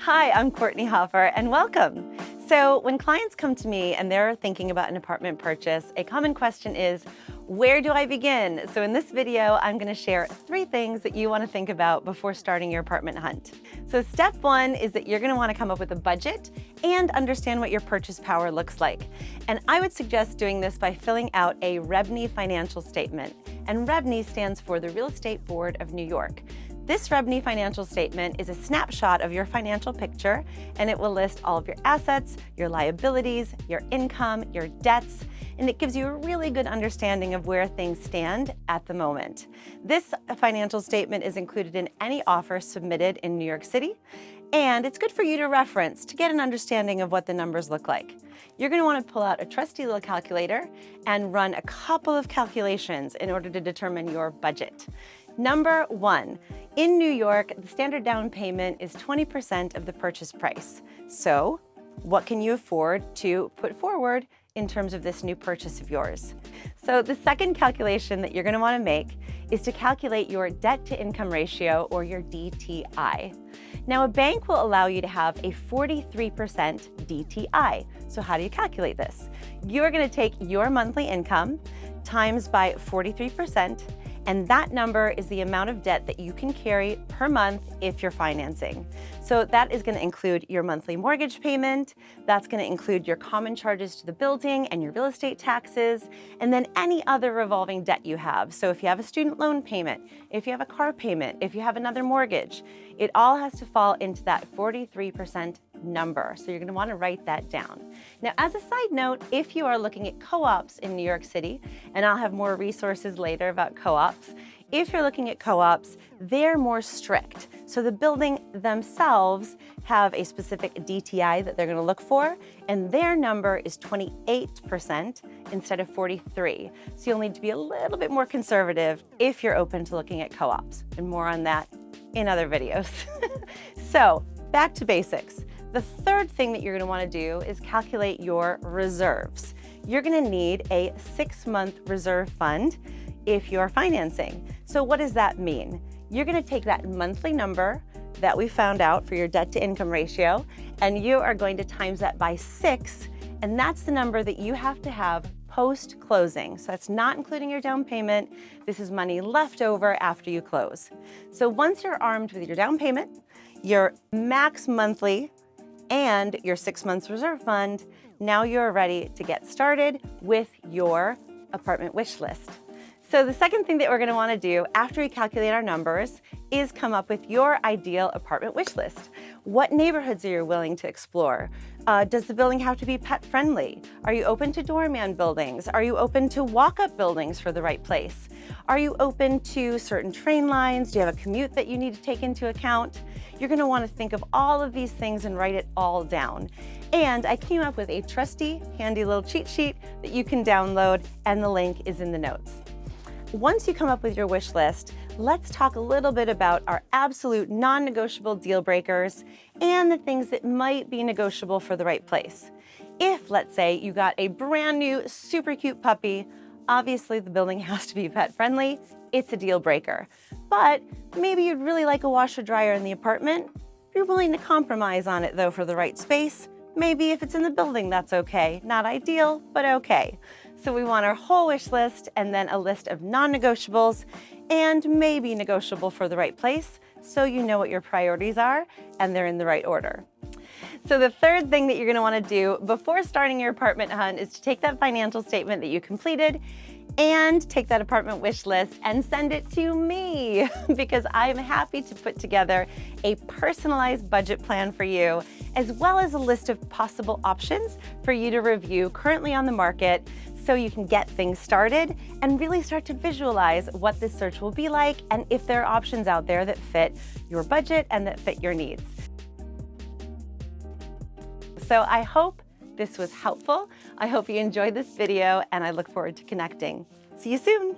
Hi, I'm Courtney Hoffer, and welcome. So when clients come to me and they're thinking about an apartment purchase, a common question is, where do I begin? So in this video, I'm going to share 3 things that you want to think about before starting your apartment hunt. So step 1 is that you're going to want to come up with a budget and understand what your purchase power looks like. And I would suggest doing this by filling out a REBNY financial statement. And REBNY stands for the Real Estate Board of New York. This REBNY financial statement is a snapshot of your financial picture, and it will list all of your assets, your liabilities, your income, your debts, and it gives you a really good understanding of where things stand at the moment. This financial statement is included in any offer submitted in New York City, and it's good for you to reference to get an understanding of what the numbers look like. You're going to want to pull out a trusty little calculator and run a couple of calculations in order to determine your budget. Number 1, in New York, the standard down payment is 20% of the purchase price. So, what can you afford to put forward in terms of this new purchase of yours? So, the second calculation that you're going to want to make is to calculate your debt to income ratio, or your DTI. Now, a bank will allow you to have a 43% DTI. So, how do you calculate this? You're going to take your monthly income times by 43%. And that number is the amount of debt that you can carry per month if you're financing. So that is going to include your monthly mortgage payment, that's going to include your common charges to the building and your real estate taxes, and then any other revolving debt you have. So if you have a student loan payment, if you have a car payment, if you have another mortgage, it all has to fall into that 43% number. So you're going to want to write that down. Now, as a side note, if you are looking at co-ops in New York City, and I'll have more resources later about co-ops, if you're looking at co-ops, they're more strict. So the building themselves have a specific DTI that they're going to look for, and their number is 28% instead of 43%. So you'll need to be a little bit more conservative if you're open to looking at co-ops, and more on that in other videos. So back to basics. The third thing that you're going to want to do is calculate your reserves. You're going to need a 6-month reserve fund if you're financing. So what does that mean? You're going to take that monthly number that we found out for your debt to income ratio, and you are going to times that by 6, and that's the number that you have to have post-closing. So that's not including your down payment. This is money left over after you close. So once you're armed with your down payment, your max monthly, and your 6 months reserve fund, now you're ready to get started with your apartment wish list. So the second thing that we're going to want to do after we calculate our numbers is come up with your ideal apartment wish list. What neighborhoods are you willing to explore? Does the building have to be pet friendly? Are you open to doorman buildings? Are you open to walk-up buildings for the right place? Are you open to certain train lines? Do you have a commute that you need to take into account? You're going to want to think of all of these things and write it all down. And I came up with a trusty, handy little cheat sheet that you can download, and the link is in the notes. Once you come up with your wish list, let's talk a little bit about our absolute non-negotiable deal breakers and the things that might be negotiable for the right place. If, let's say, you got a brand new, super cute puppy, obviously the building has to be pet friendly. It's a deal breaker. But maybe you'd really like a washer dryer in the apartment. You're willing to compromise on it though for the right space. Maybe if it's in the building, that's okay. Not ideal, but okay. So we want our whole wish list and then a list of non-negotiables and maybe negotiable for the right place, so you know what your priorities are and they're in the right order. So the third thing that you're going to want to do before starting your apartment hunt is to take that financial statement that you completed and take that apartment wish list and send it to me, because I'm happy to put together a personalized budget plan for you, as well as a list of possible options for you to review currently on the market, so you can get things started and really start to visualize what this search will be like and if there are options out there that fit your budget and that fit your needs. So I hope this was helpful. I hope you enjoyed this video, and I look forward to connecting. See you soon.